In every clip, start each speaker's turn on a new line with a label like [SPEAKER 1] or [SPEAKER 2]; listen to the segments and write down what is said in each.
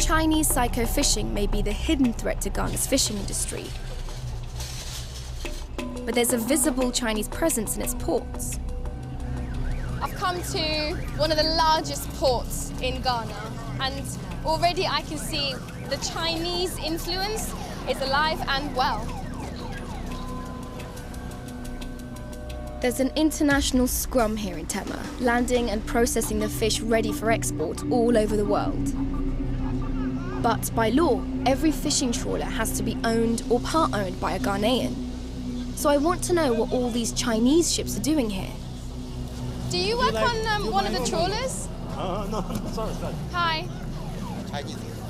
[SPEAKER 1] Chinese psycho-fishing may be the hidden threat to Ghana's fishing industry, but there's a visible Chinese presence in its ports.
[SPEAKER 2] I've come to one of the largest ports in Ghana, and already I can see the Chinese influence is alive and well.
[SPEAKER 1] There's an international scrum here in Tema, landing and processing the fish ready for export all over the world. But by law, every fishing trawler has to be owned or part-owned by a Ghanaian. So I want to know what all these Chinese ships are doing here.
[SPEAKER 2] Do you work on one of the trawlers?
[SPEAKER 3] No, sorry.
[SPEAKER 2] Hi.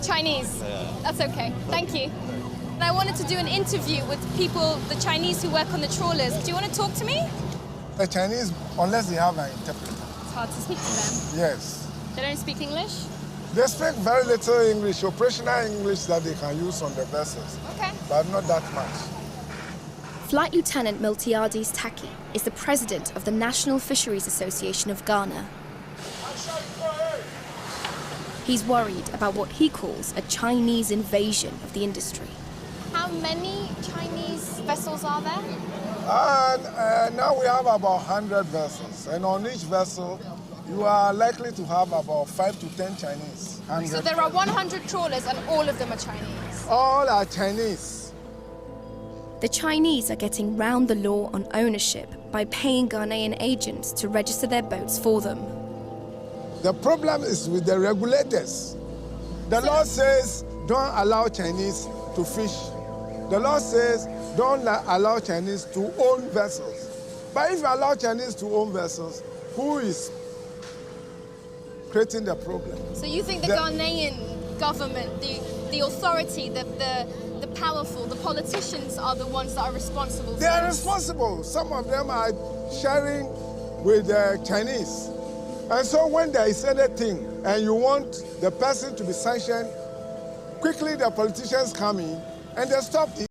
[SPEAKER 2] Chinese. That's okay. Thank you. And I wanted to do an interview with people, the Chinese who work on the trawlers. Do you want to talk to me?
[SPEAKER 4] The Chinese, unless they have an interpreter.
[SPEAKER 2] It's hard to speak to them.
[SPEAKER 4] Yes.
[SPEAKER 2] They don't speak English?
[SPEAKER 4] They speak very little English, operational English that they can use on the vessels.
[SPEAKER 2] Okay.
[SPEAKER 4] But not that much.
[SPEAKER 1] Flight Lieutenant Miltiades Taki is the president of the National Fisheries Association of Ghana. He's worried about what he calls a Chinese invasion of the industry.
[SPEAKER 2] How many Chinese vessels are there?
[SPEAKER 4] And now we have about 100 vessels. And on each vessel, you are likely to have about 5 to 10 Chinese.
[SPEAKER 2] So there are 100 trawlers and all of them are Chinese?
[SPEAKER 4] All are Chinese.
[SPEAKER 1] The Chinese are getting round the law on ownership by paying Ghanaian agents to register their boats for them.
[SPEAKER 4] The problem is with the regulators. The law says don't allow Chinese to fish. The law says don't allow Chinese to own vessels. But if you allow Chinese to own vessels, who is creating the problem?
[SPEAKER 2] So you think the Ghanaian government, the authority, the powerful, the politicians are the ones that are responsible for
[SPEAKER 4] They are
[SPEAKER 2] this?
[SPEAKER 4] responsible. Some of them are sharing with the Chinese. And so when there is anything and you want the person to be sanctioned, quickly the politicians come in and they stop it.